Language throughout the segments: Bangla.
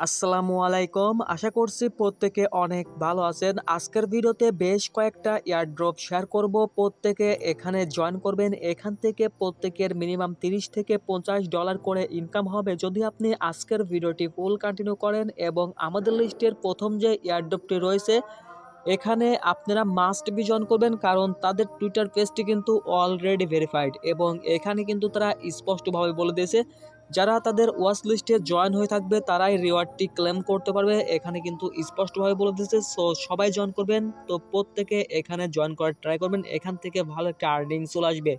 আসসালামু আলাইকুম। আশা করছি প্রত্যেকে অনেক ভালো আছেন। আজকের ভিডিওতে বেশ কয়েকটা এয়ারড্রপ শেয়ার করব। প্রত্যেকে এখানে জয়েন করবেন। এখান থেকে প্রত্যেকের মিনিমাম 30 থেকে $50 করে ইনকাম হবে যদি আপনি আজকের ভিডিওটি ফুল কন্টিনিউ করেন। এবং আমাদের লিস্টের প্রথম যে এয়ারড্রপটি রয়েছে এখানে আপনারা মাস্ট বি জয়েন করবেন, কারণ তাদের টুইটার পেজটি কিন্তু অলরেডি ভেরিফাইড এবং এখানে কিন্তু তারা স্পষ্টভাবে বলে দিয়েছে যারা তাদের ওয়াচ লিস্টে জয়েন হয়ে থাকবে তারাই রিওয়ার্ডটি ক্লেম করতে পারবে। এখানে কিন্তু স্পষ্টভাবে বলে দিয়েছে, সো সবাই জয়েন করবেন। তো প্রত্যেকে এখানে জয়েন করার ট্রাই করবেন, এখান থেকে ভালো একটা আর্নিং চলে আসবে।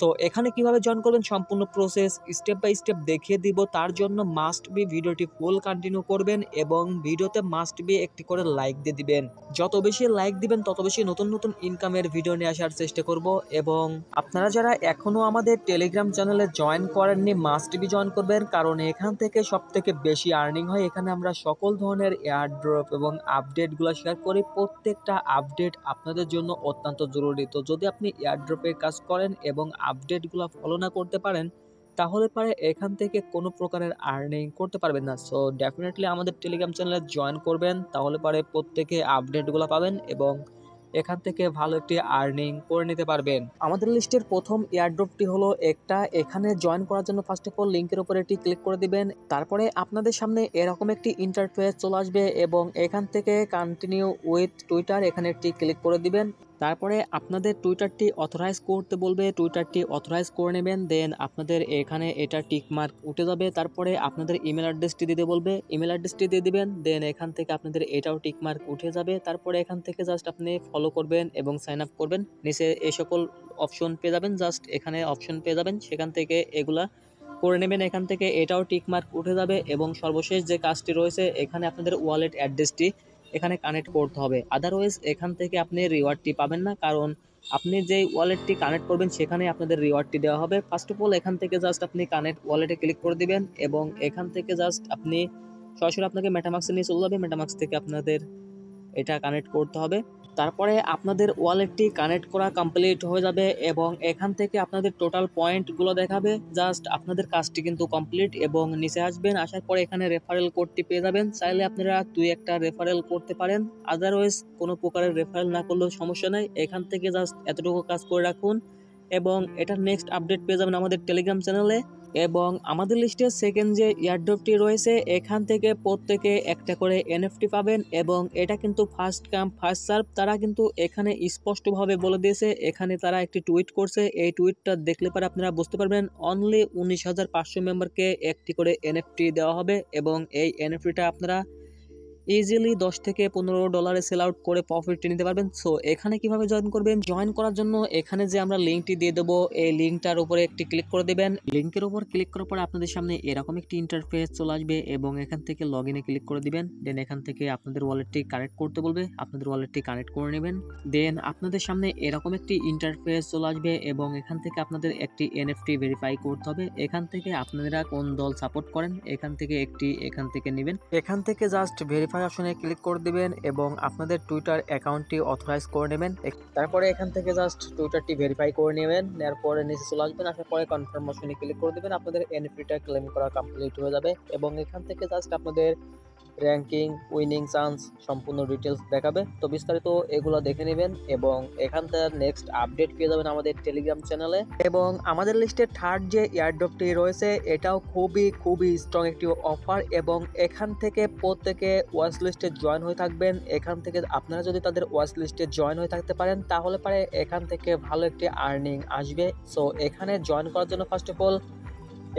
সো এখানে কিভাবে জয়েন করবেন সম্পূর্ণ প্রসেস স্টেপ বাই স্টেপ দেখিয়ে দিব। তার জন্য মাস্ট বি ভিডিওটি ফুল কন্টিনিউ করবেন এবং ভিডিওতে মাস্ট বি একটি করে লাইক দিয়ে দিবেন। যত বেশি লাইক দিবেন তত বেশি নতুন নতুন ইনকামের ভিডিও নিয়ে আসার চেষ্টা করব। এবং আপনারা যারা এখনো আমাদের টেলিগ্রাম চ্যানেলে জয়েন করেননি মাস্ট বি জয়েন করবেন, কারণ এখান থেকে সব থেকে বেশি আর্নিং হয়। এখানে আমরা সকল ধরনের এয়ারড্রপ এবং আপডেটগুলো শেয়ার করি। প্রত্যেকটা আপডেট আপনাদের জন্য অত্যন্ত জরুরি। তো যদি আপনি এয়ারড্রপের কাজ করেন এবং আপডেটগুলো ফলো না করতে পারেন তাহলে পারে এখান থেকে কোনো প্রকারের আর্নিং করতে পারবেন না। সো ডেফিনেটলি আমাদের টেলিগ্রাম চ্যানেলে জয়েন করবেন, তাহলে পারে প্রত্যেকে আপডেটগুলো পাবেন এবং এখান থেকে ভালো একটি আর্নিং করে নিতে পারবেন। আমাদের লিস্টের প্রথম এয়ারড্রপটি হলো একটা। এখানে জয়েন করার জন্য ফার্স্ট অফ অল লিঙ্কের উপরে একটি ক্লিক করে দিবেন। তারপরে আপনাদের সামনে এরকম একটি ইন্টারফেস চলে আসবে এবং এখান থেকে কন্টিনিউ উইথ টুইটার এখানে একটি ক্লিক করে দিবেন। তারপরে আপনাদের টুইটারটি অথরাইজ করতে বলবে, টুইটারটি অথরাইজ করে নেবেন। দেন আপনাদের এখানে এটা টিক মার্ক উঠে যাবে। তারপরে আপনাদের ইমেল অ্যাড্রেসটি দিতে বলবে, ইমেল অ্যাড্রেসটি দিয়ে দিবেন। দেন এখান থেকে আপনাদের এটাও টিক মার্ক উঠে যাবে। তারপরে এখান থেকে জাস্ট আপনি ফলো করবেন এবং সাইন আপ করবেন। নিচে এই সকল অপশন পেয়ে যাবেন, জাস্ট এখানে অপশন পেয়ে যাবেন, সেখান থেকে এগুলা করে নেবেন। এখান থেকে এটাও টিক মার্ক উঠে যাবে এবং সর্বশেষ যে কাজটি রয়েছে এখানে আপনাদের ওয়ালেট অ্যাড্রেসটি এখানে কানেক্ট করতে হবে। আদারওয়াইজ এখান থেকে আপনি রিওয়ার্ডটি পাবেন না, কারণ আপনি যে ওয়ালেটটি কানেক্ট করবেন সেখানে আপনাদের রিওয়ার্ডটি দেওয়া হবে। ফার্স্ট অফ অল এখান থেকে জাস্ট আপনি কানেক্ট ওয়ালেটে ক্লিক করে দিবেন এবং এখান থেকে জাস্ট আপনি সরাসরি আপনাকে মেটামাক্সে নিয়ে চলে যাবে। মেটামাক্স থেকে আপনাদের এটা কানেক্ট করতে হবে। তারপরে আপনাদের ওয়ালেটটি কানেক্ট করা কমপ্লিট হয়ে যাবে এবং এখান থেকে আপনাদের টোটাল পয়েন্টগুলো দেখাবে। জাস্ট আপনাদের কাজটি কিন্তু কমপ্লিট এবং নিচে আসবেন, আসার পরে এখানে রেফারেল কোডটি পেয়ে যাবেন। চাইলে আপনারা 2-1টা রেফারেল করতে পারেন, আদারওয়াইজ কোনো প্রকারের রেফারেল না করলেও সমস্যা নাই। এখান থেকে জাস্ট এতটুকু কাজ করে রাখুন এবং এটার নেক্সট আপডেট পেয়ে যাবেন আমাদের টেলিগ্রাম চ্যানেলে। এবং আমাদের লিস্টে সেকেন্ড যে এয়ারড্রপটি রয়েছে এখান থেকে প্রত্যেকে একটা করে এনএফটি পাবেন এবং এটা কিন্তু ফার্স্ট কাম ফার্স্ট সার্ভ। তারা কিন্তু এখানে স্পষ্টভাবে বলে দিয়েছে, এখানে তারা একটি টুইট করছে, এই টুইটটা দেখলে পরে আপনারা বুঝতে পারবেন অনলি 19,500 মেম্বারকে একটি করে এনএফটি দেওয়া হবে এবং এই এনএফটিটা আপনারা ইজিলি $10 থেকে $15 সেল আউট করে প্রফিটটি নিতে পারবেন। সো এখানে কিভাবে জয়েন করবেন, জয়েন করার জন্য এখানে যে আমরা লিঙ্কটি দিয়ে দেবো এই লিঙ্কটার উপরে একটি ক্লিক করে দেবেন। লিঙ্কের উপর ক্লিক করার পরে আপনাদের সামনে এরকম একটি ইন্টারফেস চলে আসবে এবং এখান থেকে লগ ইনে ক্লিক করে দিবেন। দেন এখান থেকে আপনাদের ওয়ালেটটি কানেক্ট করতে বলবে, আপনাদের ওয়ালেটটি কানেক্ট করে নেবেন। দেন আপনাদের সামনে এরকম একটি ইন্টারফেস চলে আসবে এবং এখান থেকে আপনাদের একটি এনএফটি ভেরিফাই করতে হবে। এখান থেকে আপনারা কোন দল সাপোর্ট করেন এখান থেকে একটি এখান থেকে নেবেন। এখান থেকে জাস্ট ভেরিফাই অপশনে ক্লিক করে দিবেন এবং আপনাদের টুইটার অ্যাকাউন্টটি অথরাইজ করে নেবেন। তারপরে এখান থেকে জাস্ট টুইটারটি ভেরিফাই করে নেবেন, নেওয়ার পরে নিচে চলে আসবেন, আসার পরে কনফার্ম অপশনে ক্লিক করে দিবেন। আপনাদের এনএফটিটা ক্লেম করা কমপ্লিট হয়ে যাবে এবং এখান থেকে জাস্ট আপনাদের র্যাঙ্কিং, উইনিং চান্স সম্পূর্ণ ডিটেলস দেখাবে। তো বিস্তারিত এগুলো দেখে নেবেন এবং এখান থেকে নেক্সট আপডেট পেয়ে যাবেন আমাদের টেলিগ্রাম চ্যানেলে। এবং আমাদের লিস্টে থার্ড যে এয়ারড্রপটি রয়েছে এটাও খুবই স্ট্রং একটি অফার এবং এখান থেকে প্রত্যেকে ওয়াচ লিস্টে জয়েন হয়ে থাকবেন। এখান থেকে আপনারা যদি তাদের ওয়াচ লিস্টে জয়েন হয়ে থাকতে পারেন তাহলে পারে এখান থেকে ভালো একটি আর্নিং আসবে। সো এখানে জয়েন করার জন্য ফার্স্ট অফ অল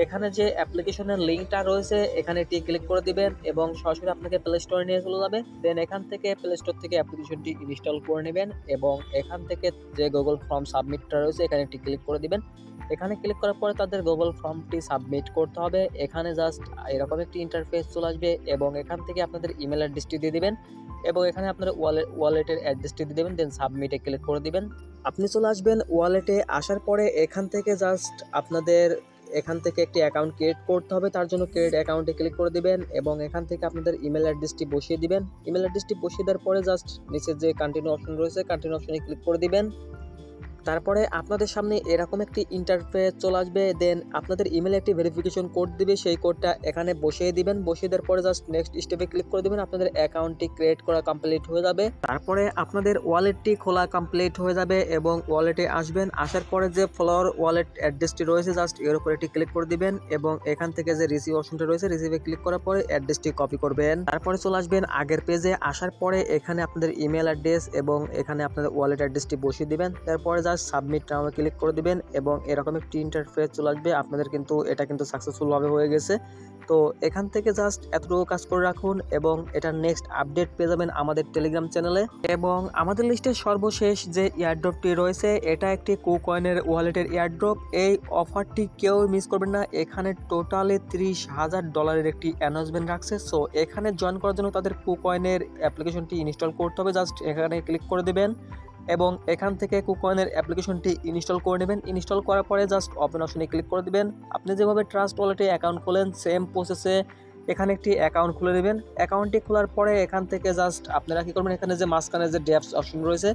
এখানে যে অ্যাপ্লিকেশনের লিঙ্কটা রয়েছে এখানে একটি ক্লিক করে দিবেন এবং সরাসরি আপনাকে প্লে স্টোরে নিয়ে চলে যাবে। দেন এখান থেকে প্লে স্টোর থেকে অ্যাপ্লিকেশনটি ইনস্টল করে নেবেন এবং এখান থেকে যে গুগল ফর্ম সাবমিটটা রয়েছে এখানে একটি ক্লিক করে দিবেন। এখানে ক্লিক করার পরে তাদের গুগল ফর্মটি সাবমিট করতে হবে। এখানে জাস্ট এরকম একটি ইন্টারফেস চলে আসবে এবং এখান থেকে আপনাদের ইমেল অ্যাড্রেসটি দিয়ে দিবেন এবং এখানে আপনার ওয়ালেটের অ্যাড্রেসটি দিয়ে দেবেন। দেন সাবমিটে ক্লিক করে দিবেন। আপনি চলে আসবেন ওয়ালেটে, আসার পরে এখান থেকে জাস্ট আপনাদের এখান থেকে একটি অ্যাকাউন্ট ক্রিয়েট করতে হবে। তার জন্য ক্রিয়েট অ্যাকাউন্টে ক্লিক করে দিবেন এবং এখান থেকে আপনাদের ইমেল অ্যাড্রেসটি বসিয়ে দিবেন। ইমেল অ্যাড্রেসটি বসিয়ে দেওয়ার পরে জাস্ট নিচে যে কন্টিনিউ অপশন রয়েছে কন্টিনিউ অপশনে ক্লিক করে দিবেন। তারপরে আপনাদের সামনে এরকম একটি ইন্টারফেস চলে আসবে, দেন আপনাদের ইমেলে একটি ভেরিফিকেশন কোড দিবে, সেই কোডটা এখানে বসিয়ে দিবেন। বসিয়ে দেওয়ার পরে জাস্ট নেক্সট স্টেপে ক্লিক করে দিবেন, আপনাদের অ্যাকাউন্টটি ক্রিয়েট করা কমপ্লিট হয়ে যাবে। তারপরে আপনাদের ওয়ালেটটি খোলা কমপ্লিট হয়ে যাবে এবং ওয়ালেটে আসবেন। আসার পরে যে ফলোয়ার ওয়ালেট অ্যাড্রেসটি রয়েছে জাস্ট এর উপরে একটি ক্লিক করে দিবেন এবং এখান থেকে যে রিসিভ অপশনটা রয়েছে রিসিভে ক্লিক করার পরে অ্যাড্রেসটি কপি করবেন। তারপরে চলে আসবেন আগের পেজে। আসার পরে এখানে আপনাদের ইমেল অ্যাড্রেস এবং এখানে আপনাদের ওয়ালেট অ্যাড্রেসটি বসিয়ে দিবেন। তারপরে জাস্ট সাবমিট নামে ক্লিক করে দিবেন এবং এরকম একটি ইন্টারফেস চলে আসবে। আপনাদের কিন্তু এটা কিন্তু সাকসেসফুলভাবে হয়ে গেছে। তো এখান থেকে জাস্ট এতটুকু কাজ করে রাখুন এবং এটার নেক্সট আপডেট পেয়ে যাবেন আমাদের টেলিগ্রাম চ্যানেলে। এবং আমাদের লিস্টের সর্বশেষ যে এয়ারড্রপটি রয়েছে এটা একটি কুকয়েনের ওয়ালেটের এয়ারড্রপ। এই অফারটি কেউ মিস করবেন না। এখানে টোটালি $30,000 একটি অ্যানাউন্সমেন্ট রাখছে। সো এখানে জয়েন করার জন্য তাদের কুকয়েনের অ্যাপ্লিকেশনটি ইনস্টল করতে হবে। জাস্ট এখানে ক্লিক করে দেবেন এবং এখান থেকে কুকয়েনের অ্যাপ্লিকেশনটি ইনস্টল করে নেবেন। ইনস্টল করার পরে জাস্ট ওপেন অপশনে ক্লিক করে দিবেন। আপনি যেভাবে ট্রাস্ট ওয়ালেটে অ্যাকাউন্ট খোলেন সেম প্রসেসে এখানে একটি অ্যাকাউন্ট খুলে নেবেন। অ্যাকাউন্টটি খোলার পরে এখান থেকে জাস্ট আপনারা কি করবেন, এখানে যে মাঝখানে যে ড্যাপস অপশন রয়েছে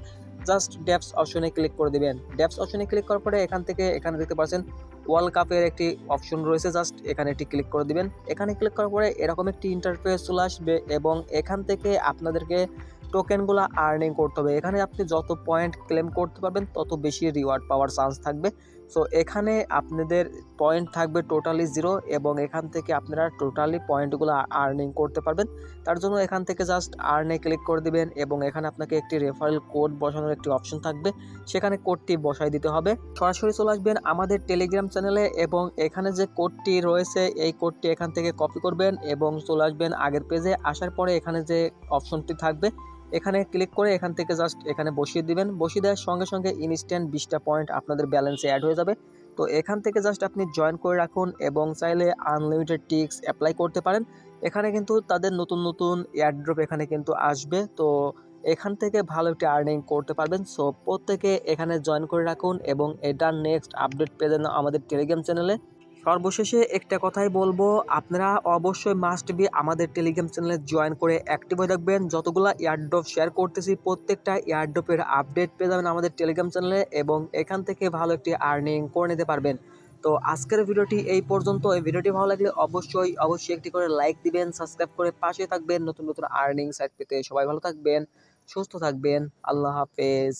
জাস্ট ড্যাপস অপশনে ক্লিক করে দিবেন। ড্যাপস অপশনে ক্লিক করার পরে এখান থেকে এখানে দেখতে পাচ্ছেন ওয়ার্ল্ড কাপের একটি অপশন রয়েছে, জাস্ট এখানে একটি ক্লিক করে দিবেন। এখানে ক্লিক করার পরে এরকম একটি ইন্টারফেস চলে আসবে এবং এখান থেকে আপনাদেরকে টোকেনগুলো আর্নিং করতে হবে। এখানে আপনি যত পয়েন্ট ক্লেম করতে পারবেন তত বেশি রিওয়ার্ড পাওয়ার চান্স থাকবে। সো এখানে আপনাদের পয়েন্ট থাকবে টোটালি 0 এবং এখান থেকে আপনারা টোটালি পয়েন্টগুলো আর্নিং করতে পারবেন। তার জন্য এখান থেকে জাস্ট আর্নে ক্লিক করে দিবেন এবং এখানে আপনাকে একটি রেফারেল কোড বসানোর একটি অপশন থাকবে, সেখানে কোডটি বসাই দিতে হবে। সরাসরি চলে আসবেন আমাদের টেলিগ্রাম চ্যানেলে এবং এখানে যে কোডটি রয়েছে এই কোডটি এখান থেকে কপি করবেন এবং চলে আসবেন আগের পেজে। আসার পরে এখানে যে অপশনটি থাকবে এখানে ক্লিক করে এখান থেকে জাস্ট এখানে বসিয়ে দিবেন। বসিয়ে দেওয়ার সঙ্গে সঙ্গে ইনস্ট্যান্ট 20টা পয়েন্ট আপনাদের ব্যালেন্সে অ্যাড হয়ে যাবে। তো এখান থেকে জাস্ট আপনি জয়েন করে রাখুন এবং চাইলে আনলিমিটেড টিক্স অ্যাপ্লাই করতে পারেন। এখানে কিন্তু তাদের নতুন নতুন এয়ারড্রপ এখানে কিন্তু আসবে। তো এখান থেকে ভালো একটি আর্নিং করতে পারবেন। সো প্রত্যেকে এখানে জয়েন করে রাখুন এবং এটার নেক্সট আপডেট পেয়ে যান আমাদের টেলিগ্রাম চ্যানেলে। সর্বশেষে একটা কথাই বলবো, আপনারা অবশ্যই মাস্ট বি আমাদের টেলিগ্রাম চ্যানেলে জয়েন করে অ্যাক্টিভ হয়ে থাকবেন। যতগুলো এয়ারড্রপ শেয়ার করতেছি প্রত্যেকটা এয়ারড্রপের আপডেট পেয়ে যাবেন আমাদের টেলিগ্রাম চ্যানেলে এবং এখান থেকে ভালো একটি আর্নিং করে নিতে পারবেন। তো আজকের ভিডিওটি এই পর্যন্ত। এই ভিডিওটি ভালো লাগলে অবশ্যই একটি করে লাইক দিবেন, সাবস্ক্রাইব করে পাশে থাকবেন নতুন নতুন আর্নিং সাইট পেতে। সবাই ভালো থাকবেন, সুস্থ থাকবেন। আল্লাহ হাফেজ।